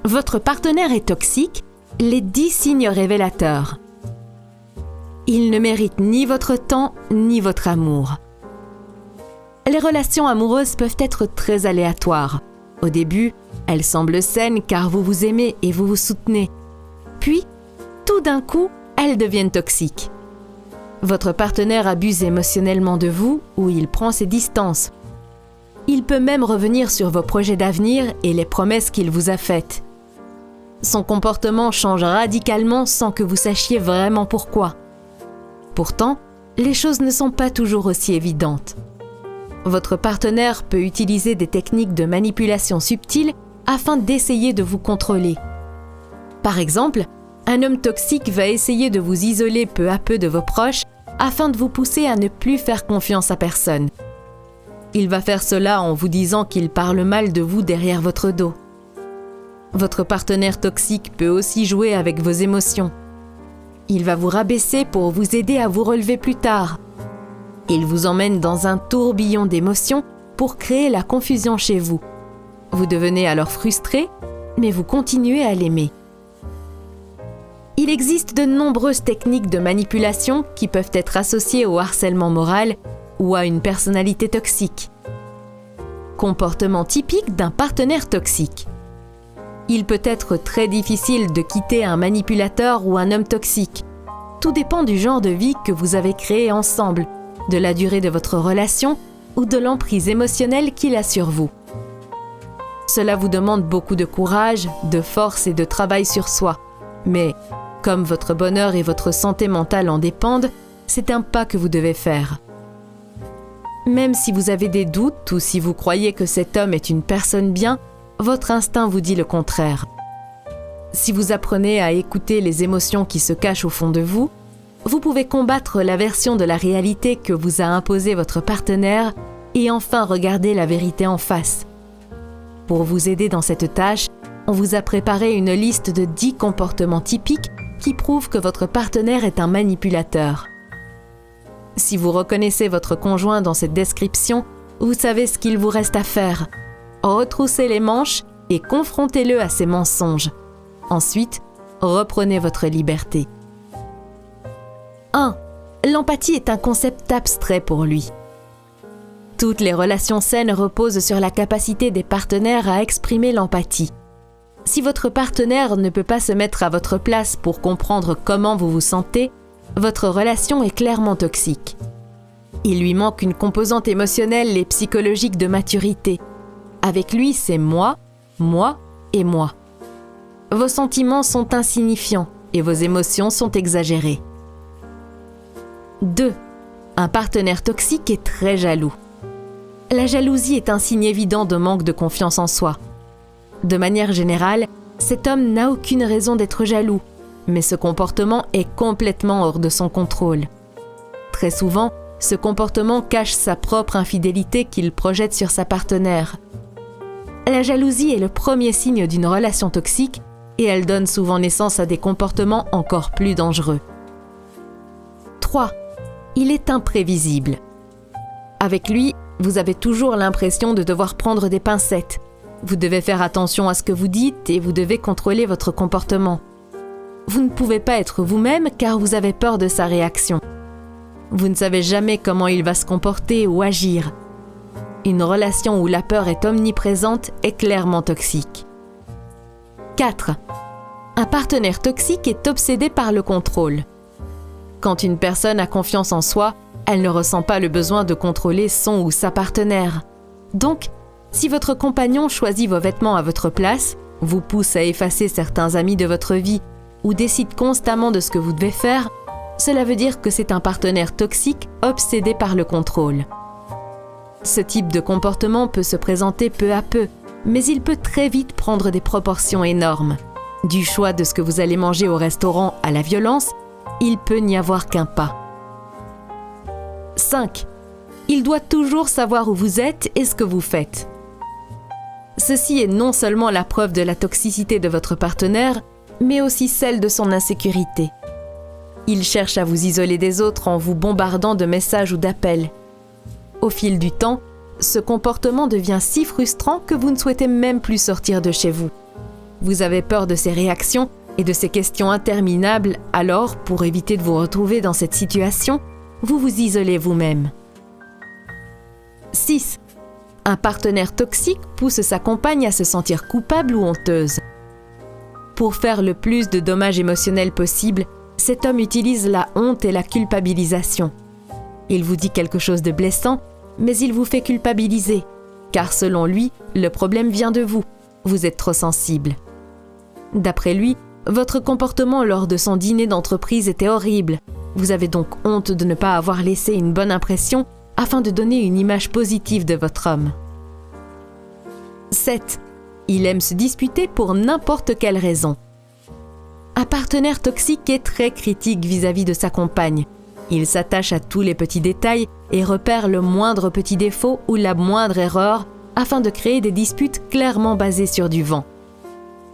Votre partenaire est toxique, les 10 signes révélateurs. Il ne mérite ni votre temps, ni votre amour. Les relations amoureuses peuvent être très aléatoires. Au début, elles semblent saines car vous vous aimez et vous vous soutenez. Puis, tout d'un coup, elles deviennent toxiques. Votre partenaire abuse émotionnellement de vous ou il prend ses distances. Il peut même revenir sur vos projets d'avenir et les promesses qu'il vous a faites. Son comportement change radicalement sans que vous sachiez vraiment pourquoi. Pourtant, les choses ne sont pas toujours aussi évidentes. Votre partenaire peut utiliser des techniques de manipulation subtiles afin d'essayer de vous contrôler. Par exemple, un homme toxique va essayer de vous isoler peu à peu de vos proches afin de vous pousser à ne plus faire confiance à personne. Il va faire cela en vous disant qu'il parle mal de vous derrière votre dos. Votre partenaire toxique peut aussi jouer avec vos émotions. Il va vous rabaisser pour vous aider à vous relever plus tard. Il vous emmène dans un tourbillon d'émotions pour créer la confusion chez vous. Vous devenez alors frustré, mais vous continuez à l'aimer. Il existe de nombreuses techniques de manipulation qui peuvent être associées au harcèlement moral ou à une personnalité toxique. Comportement typique d'un partenaire toxique. Il peut être très difficile de quitter un manipulateur ou un homme toxique. Tout dépend du genre de vie que vous avez créé ensemble, de la durée de votre relation ou de l'emprise émotionnelle qu'il a sur vous. Cela vous demande beaucoup de courage, de force et de travail sur soi. Mais, comme votre bonheur et votre santé mentale en dépendent, c'est un pas que vous devez faire. Même si vous avez des doutes ou si vous croyez que cet homme est une personne bien, votre instinct vous dit le contraire. Si vous apprenez à écouter les émotions qui se cachent au fond de vous, vous pouvez combattre la version de la réalité que vous a imposée votre partenaire et enfin regarder la vérité en face. Pour vous aider dans cette tâche, on vous a préparé une liste de 10 comportements typiques qui prouvent que votre partenaire est un manipulateur. Si vous reconnaissez votre conjoint dans cette description, vous savez ce qu'il vous reste à faire. Retroussez les manches et confrontez-le à ses mensonges. Ensuite, reprenez votre liberté. 1. L'empathie est un concept abstrait pour lui. Toutes les relations saines reposent sur la capacité des partenaires à exprimer l'empathie. Si votre partenaire ne peut pas se mettre à votre place pour comprendre comment vous vous sentez, votre relation est clairement toxique. Il lui manque une composante émotionnelle et psychologique de maturité. Avec lui, c'est moi et moi. Vos sentiments sont insignifiants et vos émotions sont exagérées. 2. Un partenaire toxique est très jaloux. La jalousie est un signe évident de manque de confiance en soi. De manière générale, cet homme n'a aucune raison d'être jaloux, mais ce comportement est complètement hors de son contrôle. Très souvent, ce comportement cache sa propre infidélité qu'il projette sur sa partenaire. La jalousie est le premier signe d'une relation toxique et elle donne souvent naissance à des comportements encore plus dangereux. 3. Il est imprévisible. Avec lui, vous avez toujours l'impression de devoir prendre des pincettes. Vous devez faire attention à ce que vous dites et vous devez contrôler votre comportement. Vous ne pouvez pas être vous-même car vous avez peur de sa réaction. Vous ne savez jamais comment il va se comporter ou agir. Une relation où la peur est omniprésente est clairement toxique. 4. Un partenaire toxique est obsédé par le contrôle. Quand une personne a confiance en soi, elle ne ressent pas le besoin de contrôler son ou sa partenaire. Donc, si votre compagnon choisit vos vêtements à votre place, vous pousse à effacer certains amis de votre vie ou décide constamment de ce que vous devez faire, cela veut dire que c'est un partenaire toxique obsédé par le contrôle. Ce type de comportement peut se présenter peu à peu, mais il peut très vite prendre des proportions énormes. Du choix de ce que vous allez manger au restaurant à la violence, il peut n'y avoir qu'un pas. 5. Il doit toujours savoir où vous êtes et ce que vous faites. Ceci est non seulement la preuve de la toxicité de votre partenaire, mais aussi celle de son insécurité. Il cherche à vous isoler des autres en vous bombardant de messages ou d'appels. Au fil du temps, ce comportement devient si frustrant que vous ne souhaitez même plus sortir de chez vous. Vous avez peur de ses réactions et de ses questions interminables, alors, pour éviter de vous retrouver dans cette situation, vous vous isolez vous-même. 6. Un partenaire toxique pousse sa compagne à se sentir coupable ou honteuse. Pour faire le plus de dommages émotionnels possible, cet homme utilise la honte et la culpabilisation. Il vous dit quelque chose de blessant, mais il vous fait culpabiliser, car selon lui, le problème vient de vous. Vous êtes trop sensible. D'après lui, votre comportement lors de son dîner d'entreprise était horrible. Vous avez donc honte de ne pas avoir laissé une bonne impression afin de donner une image positive de votre homme. 7. Il aime se disputer pour n'importe quelle raison. Un partenaire toxique est très critique vis-à-vis de sa compagne. Il s'attache à tous les petits détails et repère le moindre petit défaut ou la moindre erreur afin de créer des disputes clairement basées sur du vent.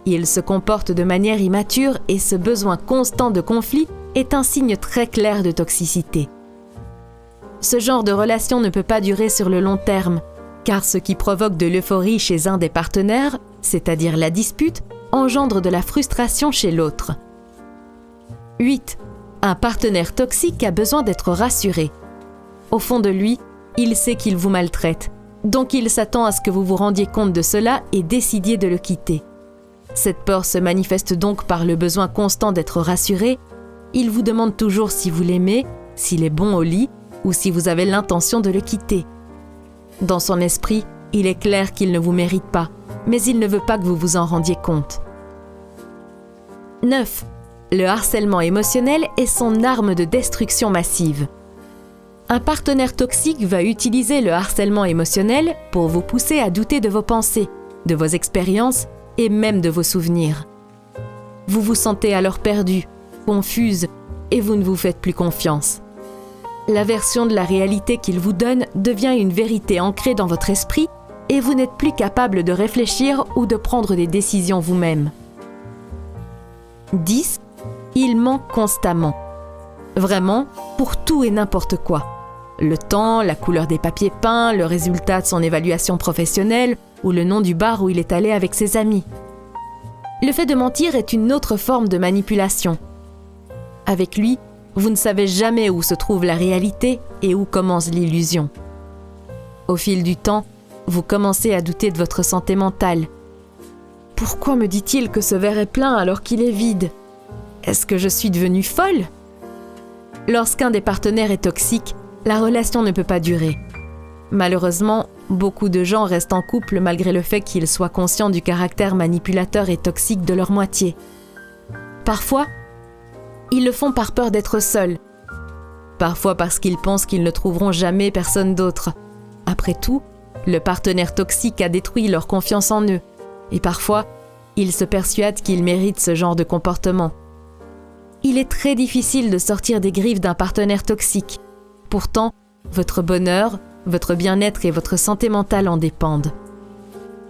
Il se comporte de manière immature et ce besoin constant de conflit est un signe très clair de toxicité. Ce genre de relation ne peut pas durer sur le long terme, car ce qui provoque de l'euphorie chez un des partenaires, c'est-à-dire la dispute, engendre de la frustration chez l'autre. 8. Un partenaire toxique a besoin d'être rassuré. Au fond de lui, il sait qu'il vous maltraite, donc il s'attend à ce que vous vous rendiez compte de cela et décidiez de le quitter. Cette peur se manifeste donc par le besoin constant d'être rassuré. Il vous demande toujours si vous l'aimez, s'il est bon au lit ou si vous avez l'intention de le quitter. Dans son esprit, il est clair qu'il ne vous mérite pas, mais il ne veut pas que vous vous en rendiez compte. 9. Le harcèlement émotionnel est son arme de destruction massive. Un partenaire toxique va utiliser le harcèlement émotionnel pour vous pousser à douter de vos pensées, de vos expériences et même de vos souvenirs. Vous vous sentez alors perdu, confuse et vous ne vous faites plus confiance. La version de la réalité qu'il vous donne devient une vérité ancrée dans votre esprit et vous n'êtes plus capable de réfléchir ou de prendre des décisions vous-même. 10. Il ment constamment. Vraiment, pour tout et n'importe quoi. Le temps, la couleur des papiers peints, le résultat de son évaluation professionnelle ou le nom du bar où il est allé avec ses amis. Le fait de mentir est une autre forme de manipulation. Avec lui, vous ne savez jamais où se trouve la réalité et où commence l'illusion. Au fil du temps, vous commencez à douter de votre santé mentale. Pourquoi me dit-il que ce verre est plein alors qu'il est vide ? Est-ce que je suis devenue folle ? Lorsqu'un des partenaires est toxique, la relation ne peut pas durer. Malheureusement, beaucoup de gens restent en couple malgré le fait qu'ils soient conscients du caractère manipulateur et toxique de leur moitié. Parfois, ils le font par peur d'être seuls. Parfois parce qu'ils pensent qu'ils ne trouveront jamais personne d'autre. Après tout, le partenaire toxique a détruit leur confiance en eux. Et parfois, ils se persuadent qu'ils méritent ce genre de comportement. Il est très difficile de sortir des griffes d'un partenaire toxique. Pourtant, votre bonheur, votre bien-être et votre santé mentale en dépendent.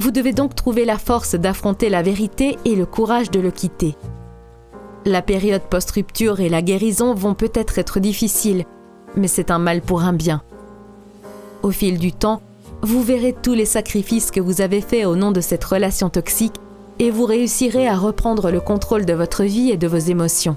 Vous devez donc trouver la force d'affronter la vérité et le courage de le quitter. La période post-rupture et la guérison vont peut-être être difficiles, mais c'est un mal pour un bien. Au fil du temps, vous verrez tous les sacrifices que vous avez faits au nom de cette relation toxique et vous réussirez à reprendre le contrôle de votre vie et de vos émotions.